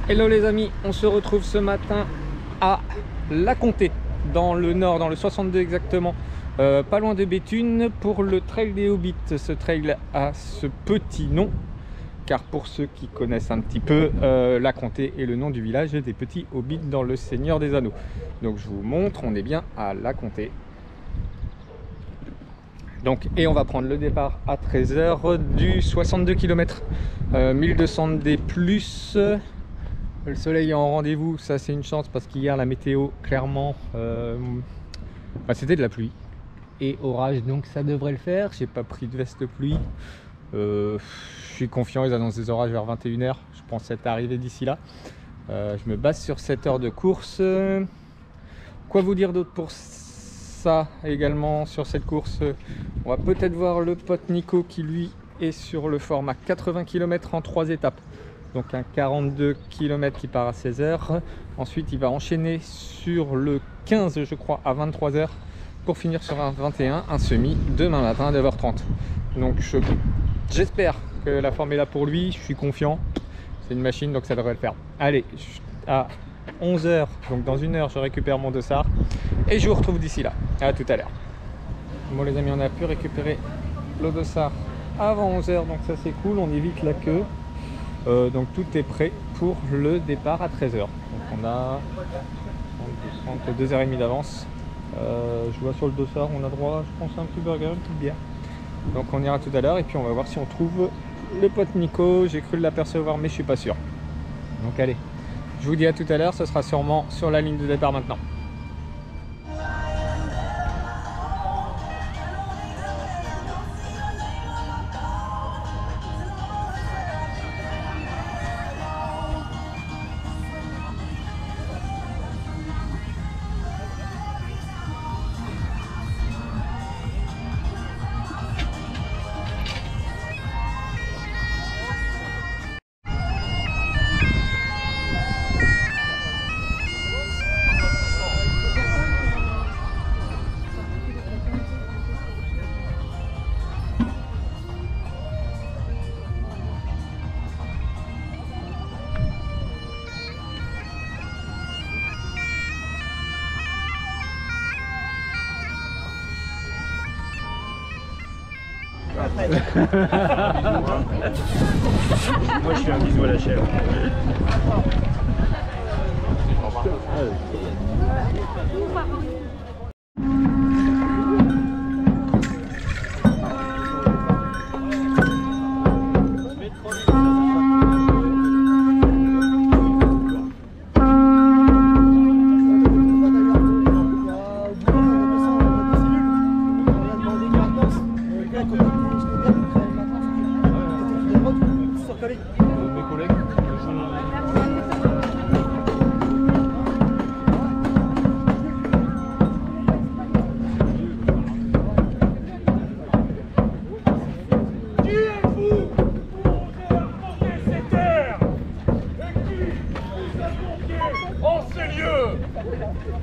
Hello les amis, on se retrouve ce matin à La Comté, dans le nord, dans le 62 exactement, pas loin de Béthune, pour le trail des Hobbits. Ce trail a ce petit nom, car pour ceux qui connaissent un petit peu, La Comté est le nom du village des petits Hobbits dans le Seigneur des Anneaux. Donc je vous montre, on est bien à La Comté. Donc, et on va prendre le départ à 13 h du 62 km, 1200 D+. Le soleil est en rendez-vous, ça c'est une chance parce qu'hier la météo clairement c'était de la pluie et orage, donc ça devrait le faire. J'ai pas pris de veste pluie, je suis confiant, ils annoncent des orages vers 21 h, je pense être arrivé d'ici là. Je me base sur 7 heures de course. Quoi vous dire d'autre pour ça également sur cette course? On va peut-être voir le pote Nico qui lui est sur le format 80 km en 3 étapes. Donc un 42 km qui part à 16 h. Ensuite il va enchaîner sur le 15 je crois à 23 h pour finir sur un 21, un semi demain matin à 9 h 30. Donc j'espère que la forme est là pour lui, je suis confiant. C'est une machine donc ça devrait le faire. Allez, à 11 h, donc dans 1 heure je récupère mon dossard et je vous retrouve d'ici là. À tout à l'heure. Bon les amis, on a pu récupérer le dossard avant 11 h, donc ça c'est cool, on évite la queue. Donc tout est prêt pour le départ à 13 h. Donc on a 2h30 d'avance. Je vois sur le dossard, on a droit, je pense, à un petit burger, une petite bière. Donc on ira tout à l'heure et puis on va voir si on trouve le pote Nico. J'ai cru l'apercevoir mais je suis pas sûr. Donc allez, je vous dis à tout à l'heure, ce sera sûrement sur la ligne de départ maintenant. Moi je fais un bisou à la chèvre.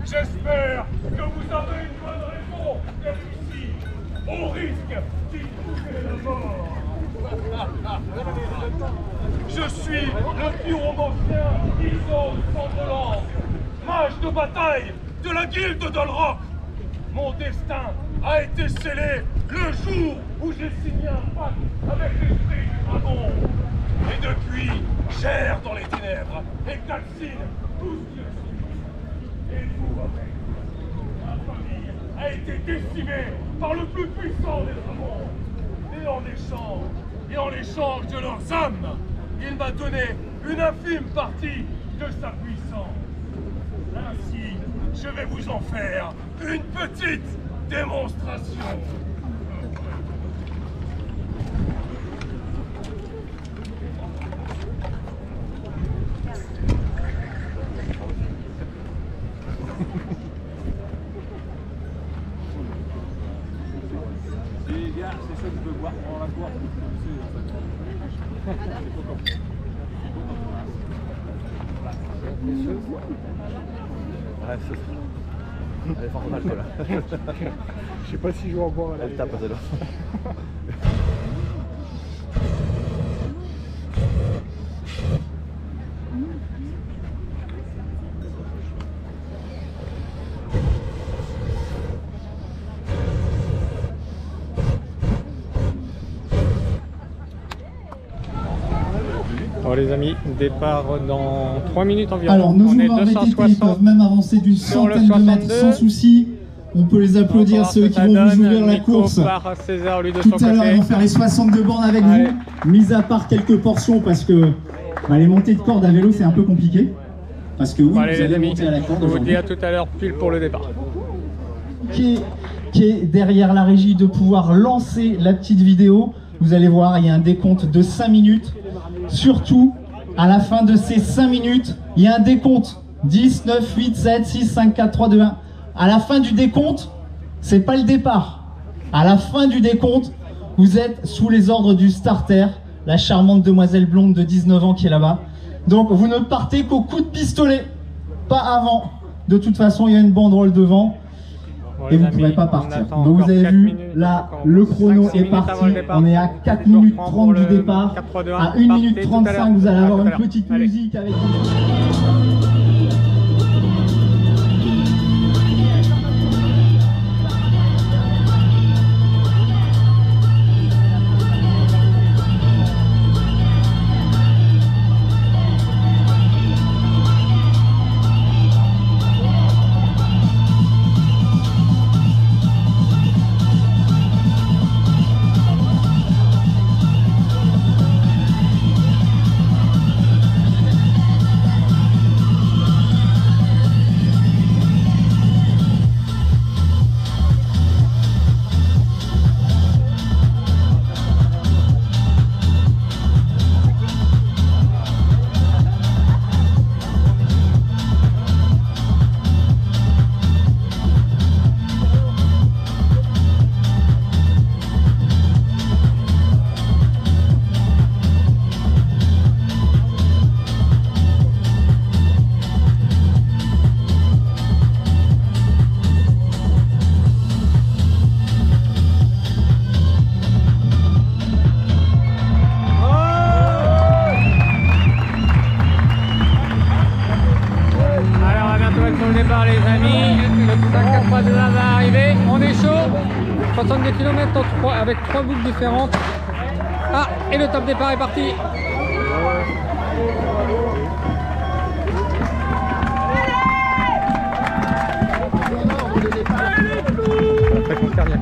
J'espère que vous avez une bonne raison d'être ici, au risque d'y trouver la mort. Je suis le pyromancien Iso Sanglant, mage de bataille de la guilde d'Olrock. Mon destin a été scellé le jour où j'ai signé un pacte avec l'esprit du dragon. Et depuis, j'erre dans les ténèbres et calcine tout ce qui est. Et vous, ma famille a été décimée par le plus puissant des dragons. Et en échange de leurs âmes, il m'a donné une infime partie de sa puissance. Ainsi, je vais vous en faire une petite démonstration. C'est ça que je veux voir dans la course. Bref, elle est fort mal là. Je sais pas si je vais en boire. Elle tape celle-là. Bon les amis, départ dans 3 minutes environ. Alors nos on est joueurs VTT 260 peuvent même avancer d'une sur le centaine de mètres 62. sans souci. On peut les applaudir, ceux qui vont vous ouvrir la course. Part à 16h, lui de Tout son à l'heure, ils côté. vont faire les 62 bornes avec Allez. vous, mis à part quelques portions parce que les montées de corde à vélo c'est un peu compliqué. Parce que oui, Bon, allez vous les allez amis, monter à la corde je vous aujourd'hui. dis à tout à l'heure pile pour le départ. Qui est derrière la régie de pouvoir lancer la petite vidéo. Vous allez voir, il y a un décompte de 5 minutes. Surtout, à la fin de ces 5 minutes, il y a un décompte. 10, 9, 8, 7, 6, 5, 4, 3, 2, 1. À la fin du décompte, c'est pas le départ. À la fin du décompte, vous êtes sous les ordres du starter, la charmante demoiselle blonde de 19 ans qui est là-bas. Donc vous ne partez qu'au coup de pistolet, pas avant. De toute façon, il y a une banderole devant. Bon, Et les vous ne amis, pourrez pas on partir. attend Donc vous encore avez 4 vu, minutes, là, encore le chrono 5-6 est minutes parti. avant le départ. On est à 4 Je minutes reprends 30 pour du le départ. 4, 3, 2, 1. À 1 minute Partez tout à 35, l'heure. vous allez À avoir tout à une l'heure. petite Allez. musique avec... Alors à bientôt être sur le départ les amis, le 5-4-3-2 va arriver, on est chaud, 62 km avec 3 boucles différentes. Ah, et le top départ est parti. La fréquence cardiaque.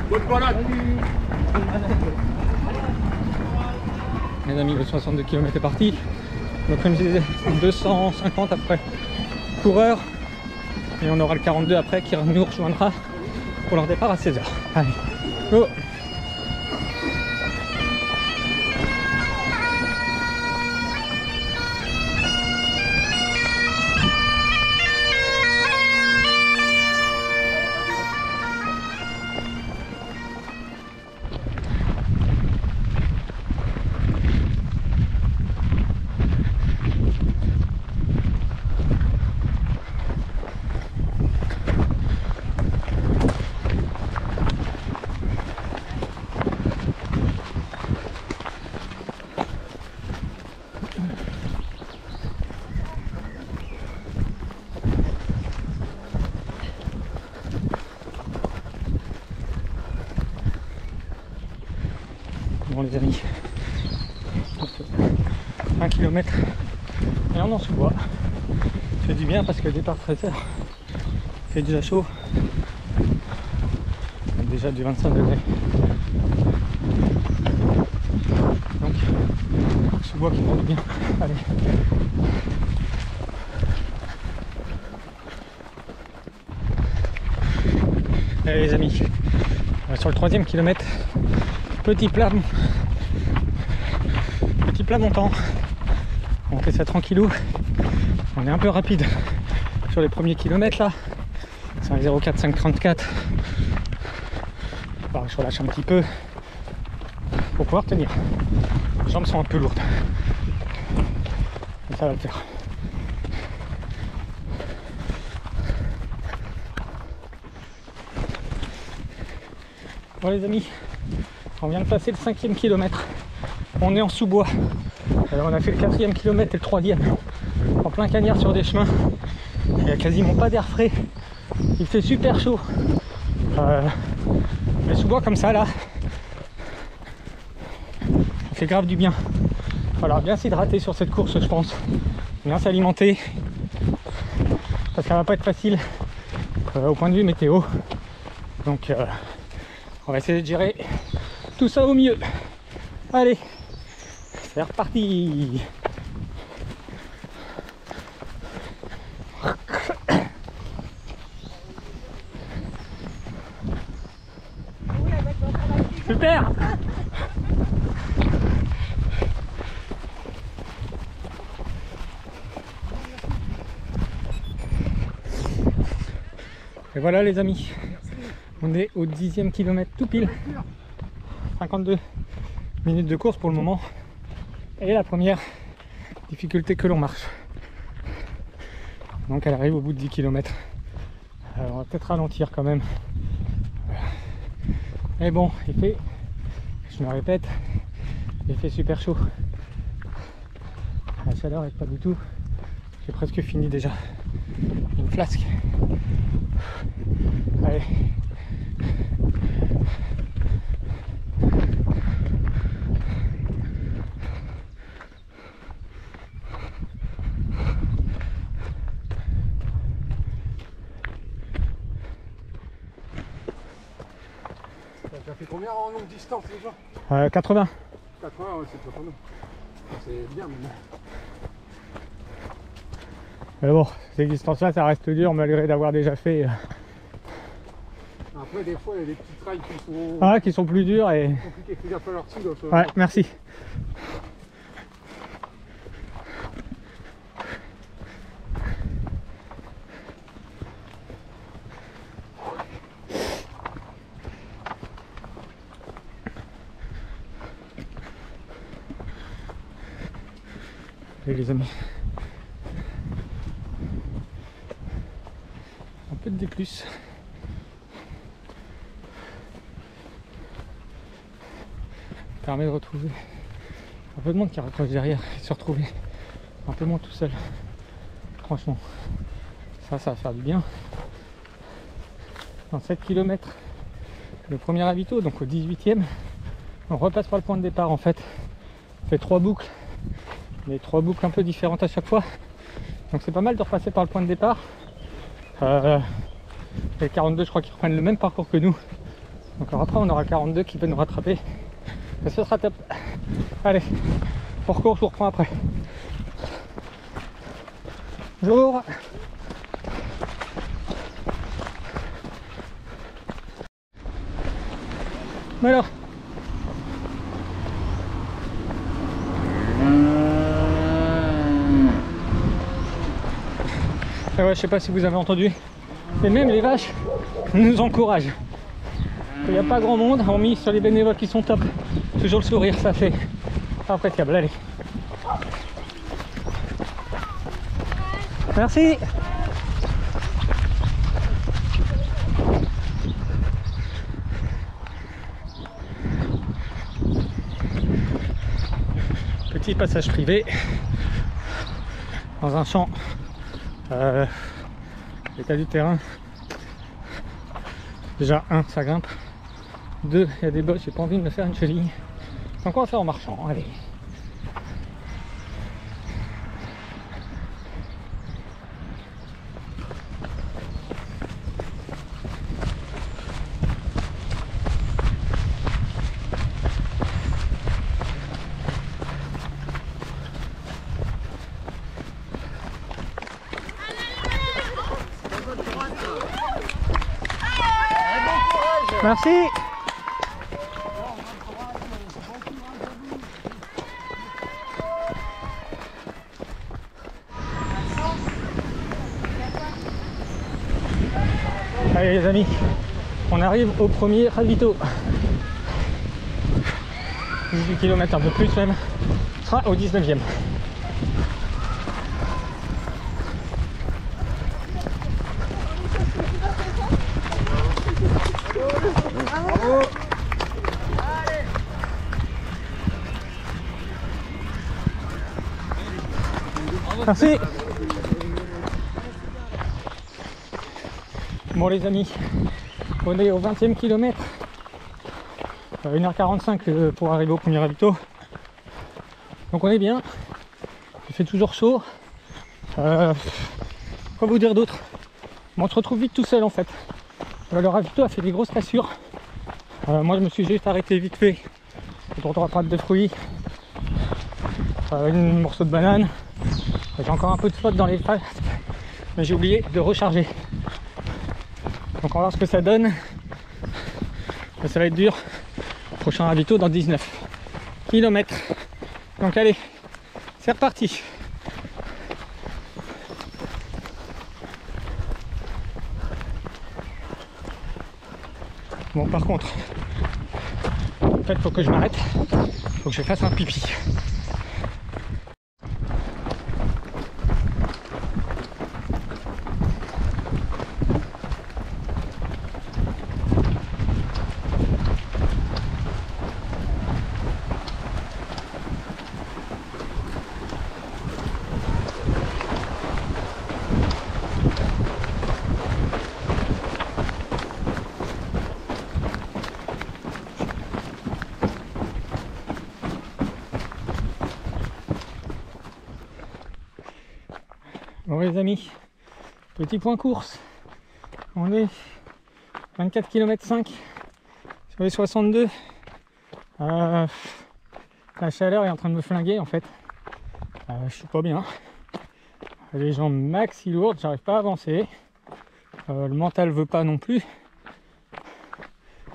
Bonne balade. Les amis, le 62 km est parti. Donc comme je disais, 250 après coureurs. Et on aura le 42 après qui nous rejoindra pour leur départ à 16h. Allez, go! Bon les amis, 1 km et on en sous-bois. Ça fait du bien parce que le départ 13h, il fait déjà chaud. Il y a déjà du 25 degrés. Donc, sous-bois qui prend du bien. Allez. Allez les amis, sur le 3e kilomètre, petit plat montant. On fait ça tranquillou. On est un peu rapide sur les premiers kilomètres là. C'est un 0,4, 5,34. Alors, je relâche un petit peu pour pouvoir tenir. Les jambes sont un peu lourdes. Mais ça va le faire. Bon les amis, On vient de passer le 5e kilomètre. On est en sous-bois. Alors on a fait le 4e kilomètre et le 3e. En plein cagnard sur des chemins. Il n'y a quasiment pas d'air frais. Il fait super chaud. Les sous-bois comme ça là, ça fait grave du bien. Voilà, bien s'hydrater sur cette course je pense. Bien s'alimenter. Parce que ça va pas être facile au point de vue météo. Donc on va essayer de gérer tout ça au mieux. Allez, c'est reparti. Super. Et voilà les amis, on est au 10e kilomètre tout pile. 52 minutes de course pour le moment. Et la première difficulté que l'on marche. Donc elle arrive au bout de 10 km. Alors on va peut-être ralentir quand même. Mais bon, il fait, je me répète, il fait super chaud. La chaleur est pas du tout. J'ai presque fini déjà. Une flasque. Allez. Ça fait combien en longue distance déjà? 80. 80, ouais, c'est pas mal. C'est bien maintenant. Mais bon, ces distances-là, ça reste dur malgré d'avoir déjà fait. Après, des fois, il y a des petits trails qui sont Qui sont plus durs et. compliqués. Il faut pas leur dessus. Ouais, merci. Et les amis. Un peu de D+. Permet de retrouver un peu de monde qui raccroche derrière et se retrouver un peu moins tout seul. Franchement, ça va faire du bien. Dans 7 km, le premier ravito, donc au 18e, on repasse par le point de départ en fait. On fait 3 boucles, mais 3 boucles un peu différentes à chaque fois. Donc c'est pas mal de repasser par le point de départ. Les 42, je crois qu'ils reprennent le même parcours que nous. Donc après, on aura 42 qui peut nous rattraper. Et ce sera top. Allez, parcours, je vous reprends après. Bonjour. Alors. Et ouais, je sais pas si vous avez entendu, mais même les vaches nous encouragent. Il n'y a pas grand monde, hormis sur les bénévoles qui sont top. Toujours le sourire, ça fait appréciable. Allez. Merci. Petit passage privé dans un champ. L'état du terrain. Déjà, 1, ça grimpe. 2, il y a des bosses, j'ai pas envie de me faire une cheville. Donc on va faire en marchant, allez. Merci. Allez les amis, on arrive au premier ravito. 18 km, un peu plus même, on sera au 19e. Merci. Bon les amis, on est au 20e kilomètre. 1h45 pour arriver au premier ravito. Donc on est bien. Il fait toujours chaud. Quoi vous dire d'autre? Bon, on se retrouve vite tout seul en fait. Le ravito a fait des grosses cassures. Moi je me suis juste arrêté vite fait pour 3 pâtes de fruits, une morceau de banane. J'ai encore un peu de flotte dans les pâtes, mais j'ai oublié de recharger. Donc on va voir ce que ça donne. Mais ça va être dur. Prochain ravito dans 19 km. Donc allez, c'est reparti. Bon, par contre, en fait, faut que je m'arrête, faut que je fasse un pipi. Bon les amis, petit point course, on est 24 km 5 sur les 62. La chaleur est en train de me flinguer en fait. Je suis pas bien. Les jambes maxi lourdes, j'arrive pas à avancer. Le mental veut pas non plus.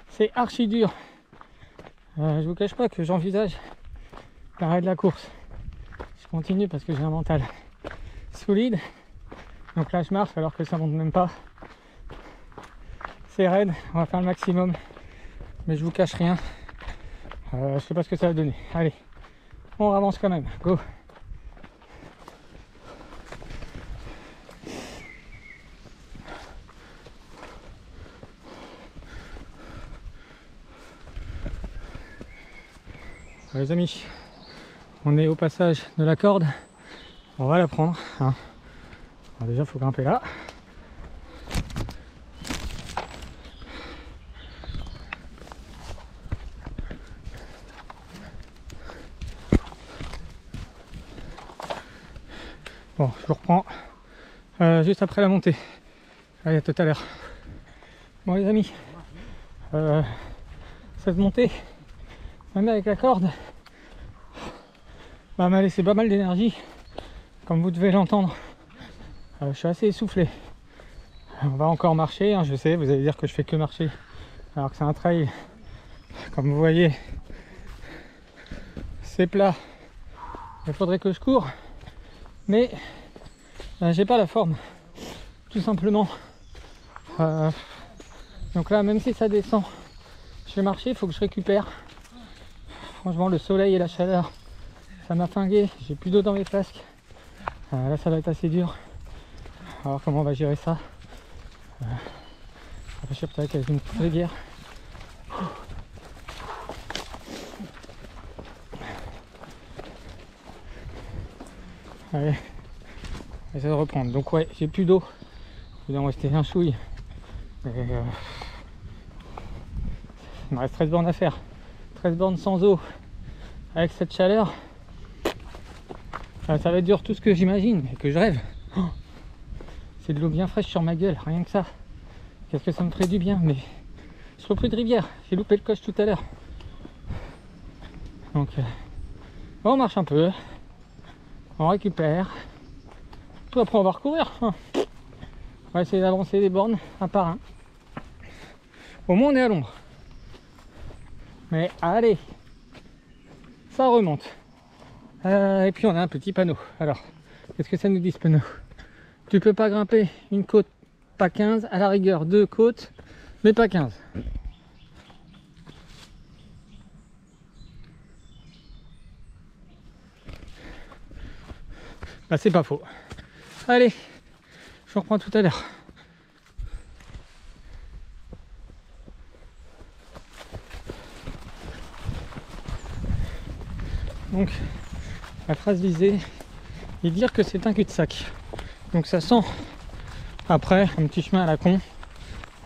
C'est archi dur. Je vous cache pas que j'envisage l'arrêt de la course. Je continue parce que j'ai un mental solide. Donc là je marche alors que ça monte même pas. C'est raide, on va faire le maximum. Mais je vous cache rien. Je sais pas ce que ça va donner. Allez, on avance quand même. Go. Les amis, on est au passage de la corde. On va la prendre, hein. Alors déjà il faut grimper là. Bon, je vous reprends juste après la montée. Allez, à tout à l'heure. Bon les amis, cette montée, même avec la corde, m'a laissé pas mal d'énergie. Comme vous devez l'entendre, je suis assez essoufflé. On va encore marcher, hein, je sais, vous allez dire que je fais que marcher, alors que c'est un trail. Comme vous voyez, c'est plat. Il faudrait que je cours, mais j'ai pas la forme, tout simplement. Donc là, même si ça descend, je vais marcher, il faut que je récupère. Franchement, le soleil et la chaleur, ça m'a flingué. J'ai plus d'eau dans mes flasques. Là ça va être assez dur. Alors comment on va gérer ça? Réfléchir peut-être avec une petite rivière. Allez, on va essayer de reprendre. Donc ouais, j'ai plus d'eau. Il doit en rester un chouille. Mais il me reste 13 bornes à faire. 13 bornes sans eau. Avec cette chaleur. Ça va être dur tout ce que j'imagine et que je rêve. Oh, c'est de l'eau bien fraîche sur ma gueule, rien que ça. Qu'est-ce que ça me ferait du bien, mais je suis plus de rivière. J'ai loupé le coche tout à l'heure. Donc bon, on marche un peu. On récupère. Tout après on va recourir. On va essayer d'avancer les bornes un par un. Au moins on est à l'ombre. Mais allez, ça remonte. Et puis on a un petit panneau. Alors, qu'est-ce que ça nous dit ce panneau? Tu peux pas grimper une côte, pas 15, à la rigueur 2 côtes, mais pas 15. Bah c'est pas faux. Allez, je vous reprends tout à l'heure. Donc, la phrase visée, et dire que c'est un cul-de-sac. Donc ça sent après un petit chemin à la con.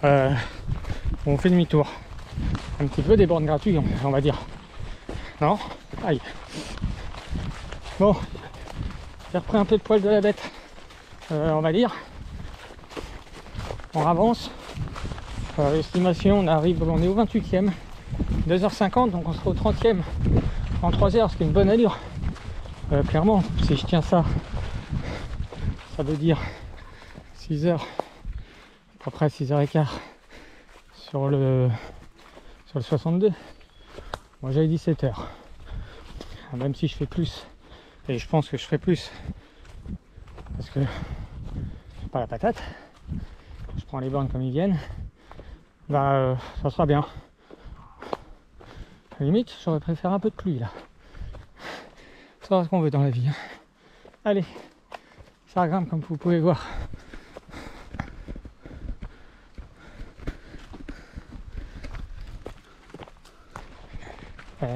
On fait demi-tour. Un petit peu des bornes gratuites, on va dire. Non? Aïe. Bon, j'ai repris un peu de poil de la bête, on va dire. On avance. Estimation, on est au 28e. 2h50, donc on sera au 30e en 3 heures, ce qui est une bonne allure. Clairement, si je tiens ça, ça veut dire 6 heures, à peu près 6h15 sur le 62. Moi j'avais dit 7 heures. Même si je fais plus, et je pense que je ferai plus, parce que c'est pas la patate, je prends les bornes comme ils viennent, bah ça sera bien. À la limite, j'aurais préféré un peu de pluie là. C'est ce qu'on veut dans la vie. Hein. Allez, ça grimpe comme vous pouvez voir.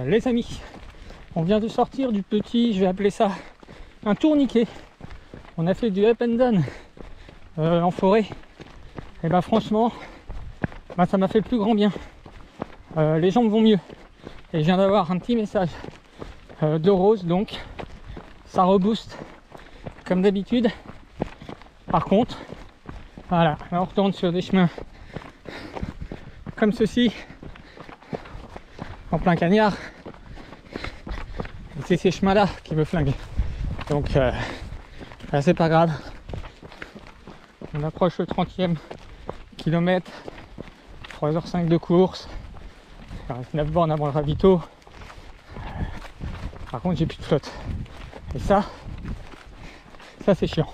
Les amis, on vient de sortir du petit, je vais appeler ça un tourniquet. On a fait du up and down en forêt. Et bah franchement, bah, ça m'a fait le plus grand bien. Les jambes vont mieux. Et je viens d'avoir un petit message de Rose, donc ça rebooste comme d'habitude. Par contre, voilà, là on retourne sur des chemins comme ceci, en plein cagnard. Et c'est ces chemins-là qui me flinguent. Donc, c'est pas grave. On approche le 30e kilomètre, 3h05 de course. Il reste 9 bornes avant le ravito. Par contre, j'ai plus de flotte. Et ça c'est chiant.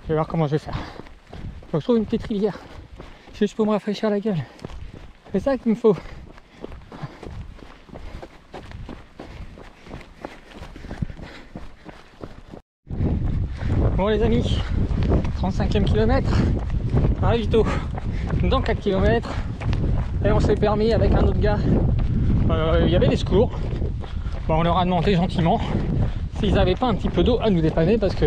Je vais voir comment je vais faire. Faut que je trouve une petite rivière. Si je peux me rafraîchir la gueule. C'est ça qu'il me faut. Bon les amis, 35e kilomètre, ravito dans 4 km. Et on s'est permis avec un autre gars, il y avait des secours. Bon, on leur a demandé gentiment s'ils n'avaient pas un petit peu d'eau à nous dépanner parce que,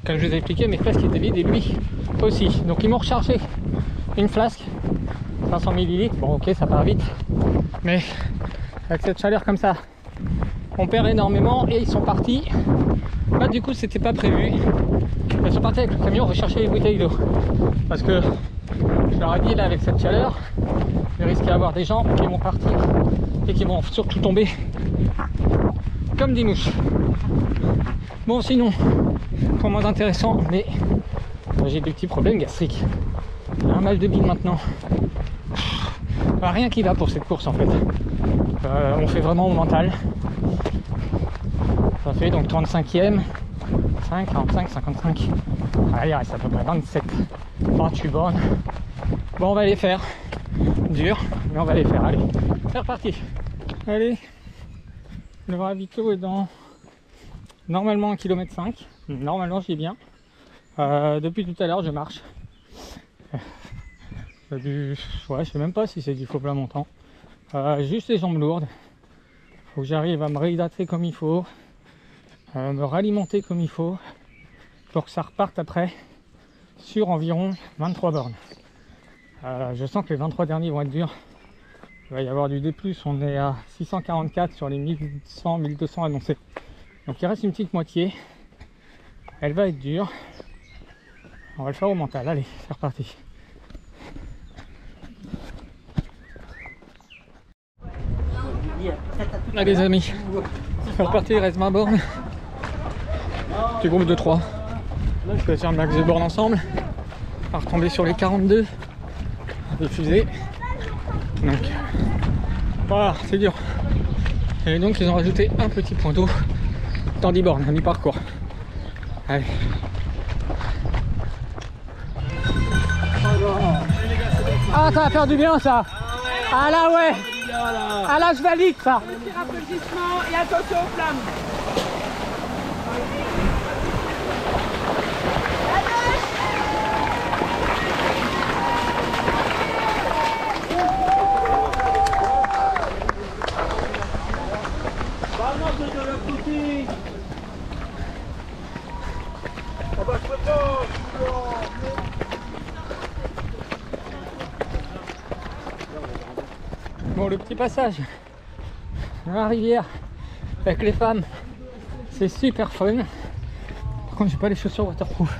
comme je vous ai expliqué, mes flasques étaient vides et lui aussi. Donc ils m'ont rechargé une flasque, 500 ml. Bon ok, ça part vite, mais avec cette chaleur comme ça, on perd énormément et ils sont partis. Bah du coup c'était pas prévu. Ils sont partis avec le camion rechercher les bouteilles d'eau. Parce que je leur ai dit là avec cette chaleur, il risque d'y avoir des gens qui vont partir et qui vont surtout tomber comme des mouches. Bon sinon, pas moins intéressant, mais j'ai des petits problèmes gastriques. J'ai un mal de bide maintenant. Rien qui va pour cette course en fait. On fait vraiment au mental. Ça fait donc 35e, 5, 45, 55. Ah, il reste à peu près 27, 28 bornes. Bon, on va les faire. Dur, mais on va les faire. Allez, c'est reparti. Allez, le ravito est dans normalement 1,5 km. Normalement, j'y ai bien. Depuis tout à l'heure, je marche. Ouais, je sais même pas si c'est du faux plat montant. Juste les jambes lourdes. Faut que j'arrive à me réhydrater comme il faut. Me ralimenter comme il faut pour que ça reparte après sur environ 23 bornes. Je sens que les 23 derniers vont être durs. Il va y avoir du D+, on est à 644 sur les 1100, 1200 annoncés. Donc il reste une petite moitié. Elle va être dure. On va le faire au mental. Allez, c'est reparti. Allez les amis, c'est reparti, il reste 20 bornes. Petit groupe de 3. Je vais faire un max de bornes ensemble. On va retomber sur les 42. Diffusé. Donc voilà, c'est dur. Et donc ils ont rajouté un petit point d'eau dans 10 bornes à mi-parcours. Allez. Ah, ça va faire du bien ça. Ah là ouais. Ah là je valide ça. Petit rafraîchissement et attention aux flammes. sur le petit passage dans la rivière avec les femmes. C'est super fun. Par contre, j'ai pas les chaussures waterproof.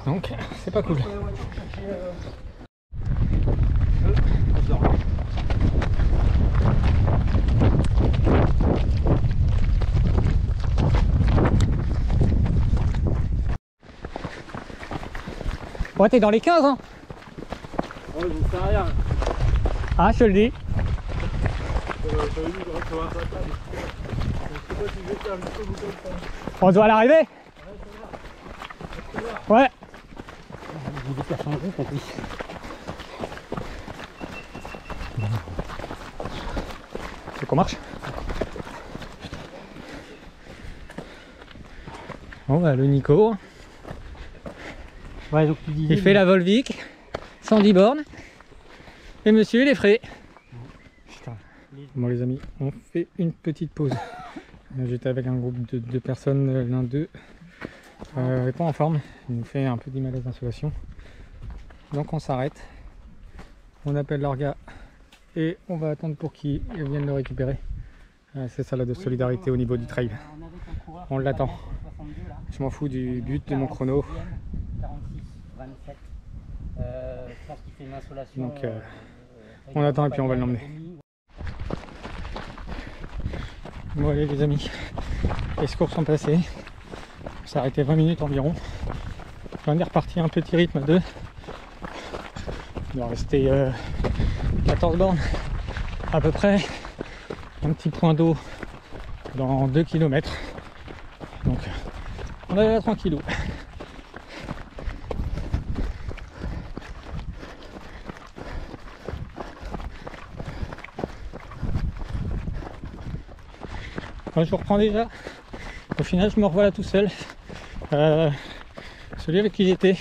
Donc, c'est pas cool. Ouais, t'es dans les 15 hein. Ouais, j'en sais rien. Ah, je te le dis. On doit l'arriver. Ouais. C'est qu'on marche. Bon bah le Nico. Ouais, donc tu disais, Il fait la Volvic, 110 bornes. Et monsieur il est frais. Putain. Bon les amis, on fait une petite pause. J'étais avec un groupe de 2 personnes, l'un d'eux n'est pas en forme. Il nous fait un petit malaise d'insolation. Donc on s'arrête. On appelle leur gars et on va attendre pour qu'ils viennent le récupérer. C'est ça là de solidarité au niveau du trail. On l'attend. Je m'en fous du but de mon chrono. 46, 27. Je pense qu'il fait une insolation. Donc on attend et puis on va l'emmener. Bon allez les amis, les secours sont passés. On s'est arrêté 20 minutes environ. On est reparti un petit rythme à 2. Il doit rester 14 bornes à peu près. Un petit point d'eau dans 2 km. Donc on est là tranquillou. Moi, je reprends déjà. Au final, je me revois là tout seul. Celui avec qui j'étais,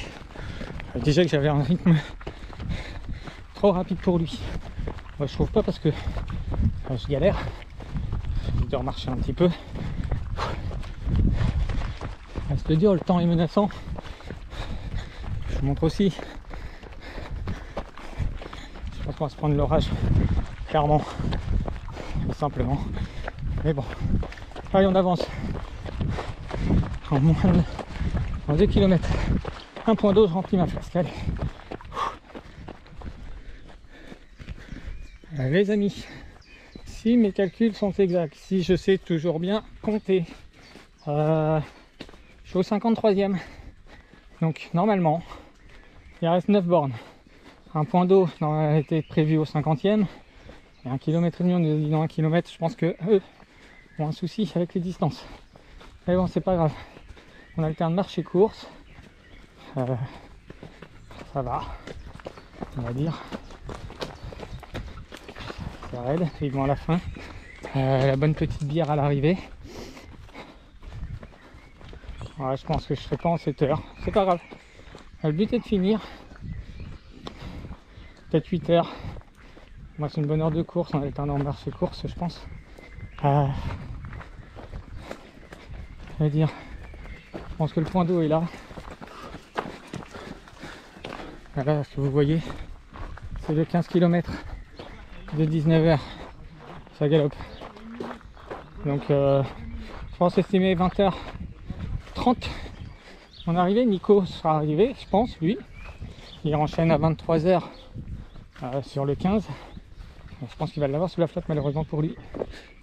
déjà que j'avais un rythme trop rapide pour lui. Moi, je trouve pas parce que je galère. Je dois remarcher un petit peu. Reste dur, le temps est menaçant. Je vous montre aussi. Je pense qu'on va se prendre l'orage, clairement, tout simplement. Mais bon, allez on avance. En moins de 2 km. Un point d'eau, je remplis ma flasque. Allez. Les amis, si mes calculs sont exacts, si je sais toujours bien compter, je suis au 53e. Donc normalement, il reste 9 bornes. Un point d'eau a été prévu au 50e. Et 1,5 km, on nous a dit dans 1 km, je pense que eux ont un souci avec les distances. Mais bon, c'est pas grave. On alterne marche et course. Ça va, on va dire. Ça raide, vivement à la fin. La bonne petite bière à l'arrivée. Ouais, je pense que je serai pas en 7 heures. C'est pas grave. Le but est de finir. Peut-être 8 heures. Moi, c'est une bonne heure de course. On alterne marche et course, je pense. Je veux dire, je pense que le point d'eau est là. Voilà ce que vous voyez, c'est le 15 km de 19h. Ça galope. Donc, je pense estimer 20h30. Mon arrivée, Nico sera arrivé, je pense, lui. Il enchaîne à 23h sur le 15. Je pense qu'il va l'avoir sous la flotte, malheureusement pour lui.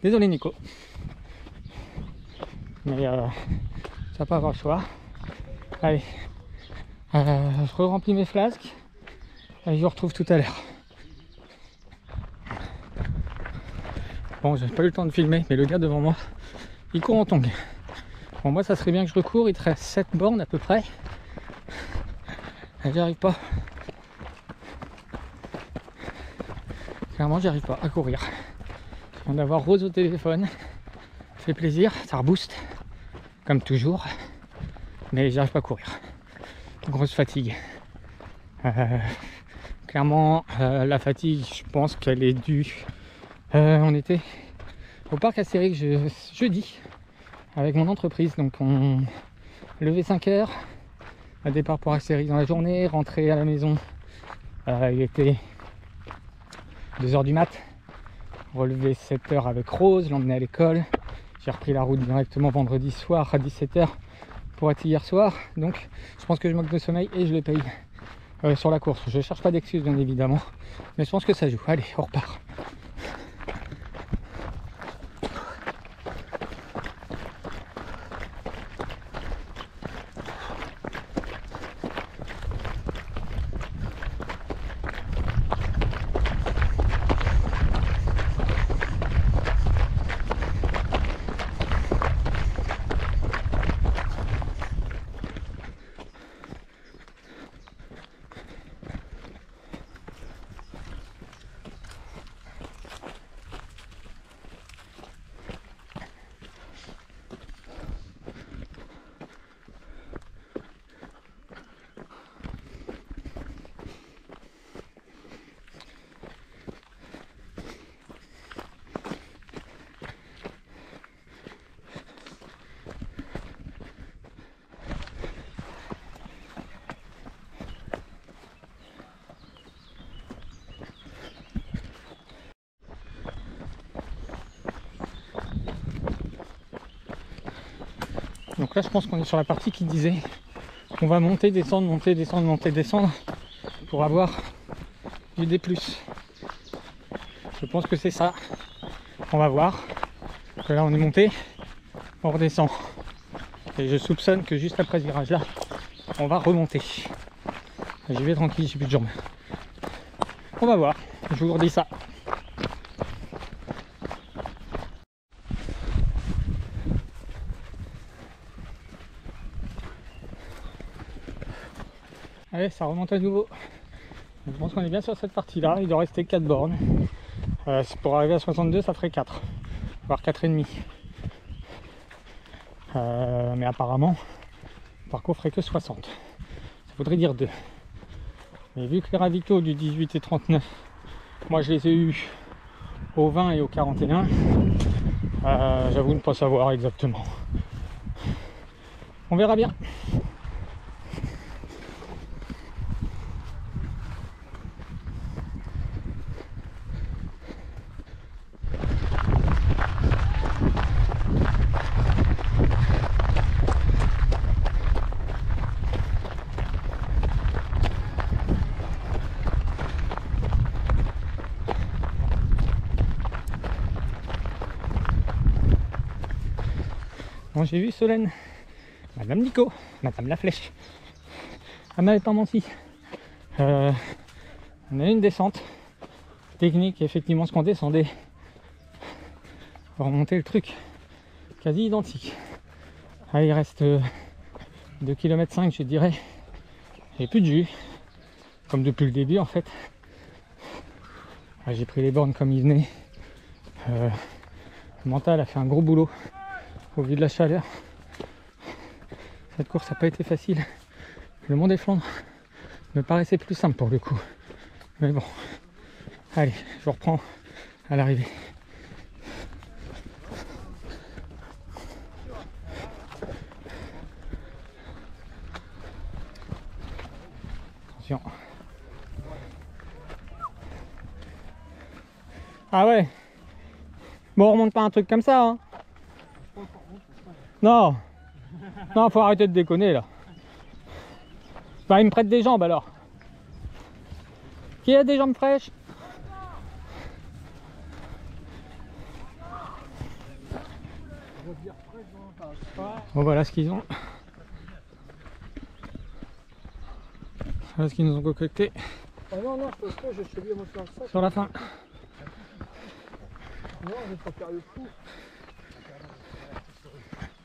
Désolé, Nico. Mais ça va pas avoir le choix. Allez, je remplis mes flasques et je vous retrouve tout à l'heure. Bon, j'ai pas eu le temps de filmer, mais le gars devant moi, il court en tongue. Bon, moi ça serait bien que je recours, il te reste 7 bornes à peu près. J'y arrive pas. Clairement, j'y arrive pas à courir. Je viens d'avoir Rose au téléphone. Ça fait plaisir, ça rebooste, comme toujours. Mais j'y arrive pas à courir. Grosse fatigue. Clairement, la fatigue, je pense qu'elle est due. On était au parc Astérix jeudi avec mon entreprise. Donc on levait 5 heures, un départ pour Astérix dans la journée, rentrer à la maison. Il était 2 h du mat. Relevé 7 h avec Rose, l'emmener à l'école. J'ai repris la route directement vendredi soir à 17 h pour être hier soir. Donc je pense que je manque de sommeil et je le paye sur la course. Je cherche pas d'excuses bien évidemment, mais je pense que ça joue. Allez, on repart. Donc là je pense qu'on est sur la partie qui disait qu'on va monter, descendre, monter, descendre, monter, descendre pour avoir du D+. Je pense que c'est ça. On va voir. Que là on est monté, on redescend. Et je soupçonne que juste après ce virage là, on va remonter. J'y vais tranquille, j'ai plus de jambes. On va voir, je vous redis ça. Allez, ça remonte à nouveau. Je pense qu'on est bien sur cette partie-là. Il doit rester 4 bornes. Pour arriver à 62, ça ferait 4. Voire 4,5. Mais apparemment, le parcours ferait que 60. Ça voudrait dire 2. Mais vu que les ravitaux du 18 et 39, moi je les ai eus au 20 et au 41, j'avoue ne pas savoir exactement. On verra bien. Bon, j'ai vu Solène, Madame Nico, Madame la Flèche. Elle m'avait pas menti. On a une descente technique, effectivement, ce qu'on descendait pour remonter le truc quasi identique. Là, il reste 2,5 km je dirais. J'ai plus de jus, comme depuis le début en fait. J'ai pris les bornes comme il venait. Le mental a fait un gros boulot. Au vu de la chaleur, cette course n'a pas été facile. Le Mont des Flandres me paraissait plus simple pour le coup. Mais bon, allez, je reprends à l'arrivée. Attention. Ah ouais. Bon, on remonte pas un truc comme ça, hein. Non, non, faut arrêter de déconner là. Bah, il me prête des jambes alors. Qui a des jambes fraîches? Bon, voilà ce qu'ils ont. Voilà ce qu'ils nous ont concocté. Ah non, non, je suis bien monté dans le sac. Sur la fin. Non, je vais pas faire le fou.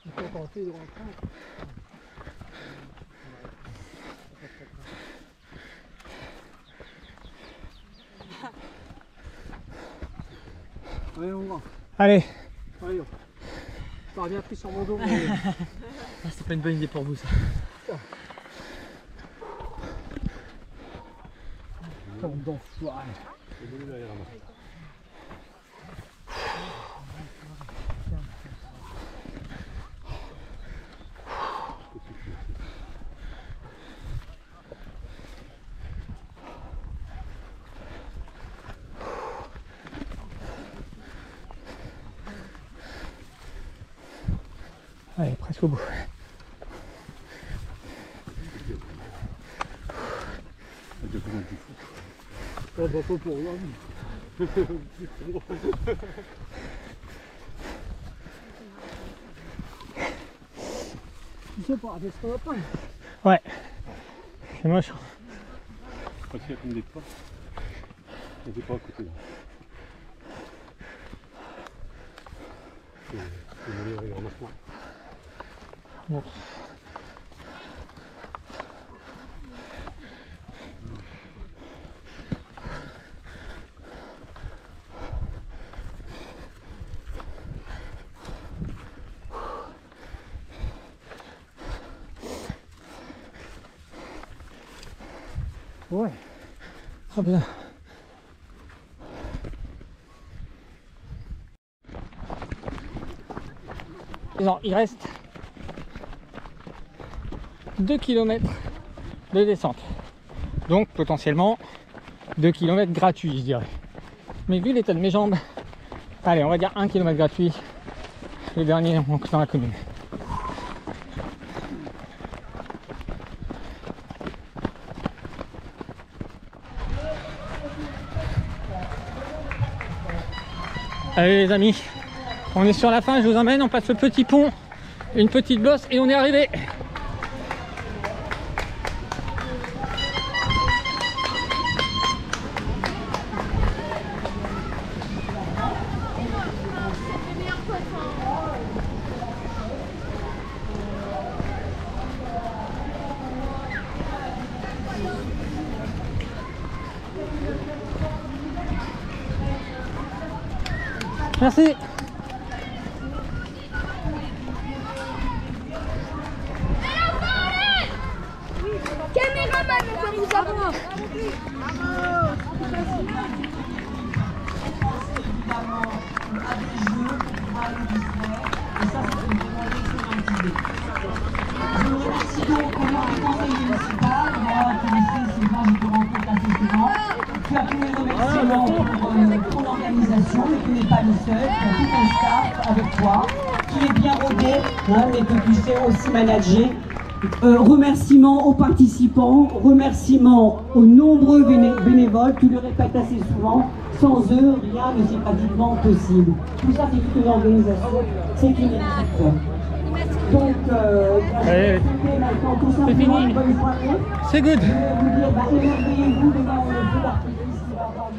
Il faut tenter de rentrer. Allez, on va. Allez. Allez, on a bien pris sur mon dos. Mais... C'est pas une bonne idée pour vous ça. Comme d'enfoiré. jusqu'au bout. Oh, bah, pas pour rien. Tu sais pas, ça va pas. Ouais, c'est moche. Parce qu'il y a comme des pas. Il y a des pas à côté là. C'est une meilleure ramassement. Bon. Ouais, très bien. Non, il reste 2 km de descente. Donc potentiellement 2 km gratuits, je dirais. Mais vu l'état de mes jambes, allez, on va dire 1 km gratuit. Le dernier dans la commune. Allez les amis, on est sur la fin, je vous emmène, on passe le petit pont, une petite bosse et on est arrivé. Merci. Caméraman, on peut vous avoir. Je vous remercie donc au nom du conseil municipal, moi, Télésphée, Sylvain, je te rencontre assez souvent. Tu as tous mes remerciements pour ton organisation, mais tu n'es pas le seul, tu as tout un staff avec toi, qui est bien rodé, hein, et que tu sais aussi manager. Remerciements aux participants, remerciements aux nombreux bénévoles, tu le répètes assez souvent, sans eux, rien ne c'est pratiquement possible. Tout ça, c'est toute une organisation, c'est une équipe. Donc, maintenant, tout simplement, une bonne soirée. C'est good. Je vais vous dire, émerveillez-vous devant le feu d'artifice qui va avoir lieu.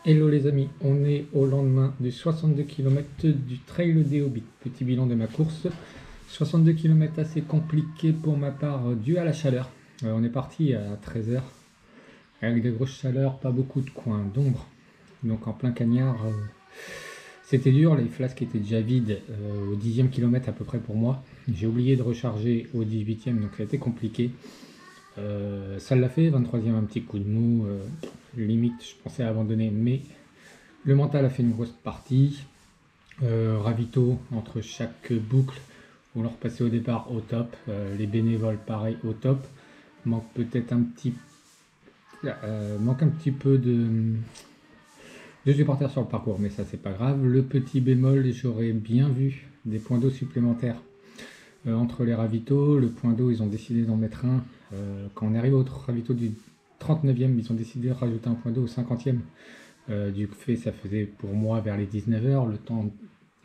Hello les amis, on est au lendemain du 62 km du Trail des Hobbits. Petit bilan de ma course. 62 km assez compliqué pour ma part dû à la chaleur. On est parti à 13h avec des grosses chaleurs, pas beaucoup de coins d'ombre. Donc en plein cagnard, c'était dur, les flasques étaient déjà vides au 10e kilomètre à peu près pour moi. J'ai oublié de recharger au 18e, donc ça a été compliqué. Ça l'a fait, 23e un petit coup de mou, limite je pensais abandonner, mais le mental a fait une grosse partie. Ravito entre chaque boucle, on leur passait au départ au top, les bénévoles pareil au top. Manque peut-être un petit peu de supporters sur le parcours, mais ça c'est pas grave. Le petit bémol, j'aurais bien vu des points d'eau supplémentaires entre les ravitaux. Le point d'eau, ils ont décidé d'en mettre un. Quand on arrive au ravito du 39e, ils ont décidé de rajouter un point d'eau au 50e. Du fait, ça faisait pour moi vers les 19h. Le temps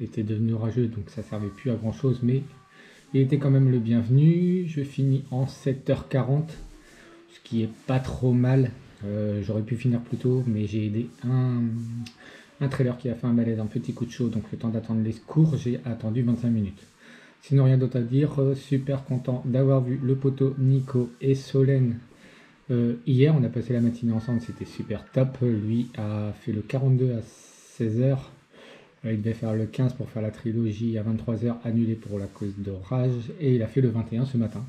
était devenu orageux, donc ça servait plus à grand chose, mais il était quand même le bienvenu. Je finis en 7h40, ce qui est pas trop mal. J'aurais pu finir plus tôt, mais j'ai aidé un trailer qui a fait un malaise, un petit coup de chaud, donc le temps d'attendre les secours, j'ai attendu 25 minutes. Sinon rien d'autre à dire, super content d'avoir vu le poteau Nico et Solène hier. On a passé la matinée ensemble, c'était super top. Lui a fait le 42 à 16h. Il devait faire le 15 pour faire la trilogie à 23h, annulé pour la cause d'orage. Et il a fait le 21 ce matin,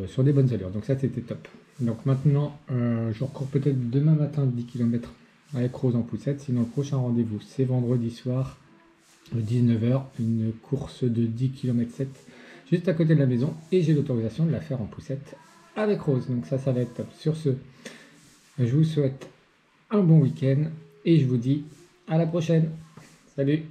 sur des bonnes allures. Donc ça, c'était top. Donc maintenant, je recours peut-être demain matin 10 km avec Rose en poussette. Sinon, le prochain rendez-vous, c'est vendredi soir, 19h, une course de 10 km 7, juste à côté de la maison. Et j'ai l'autorisation de la faire en poussette avec Rose. Donc ça va être top. Sur ce, je vous souhaite un bon week-end et je vous dis à la prochaine. Salut!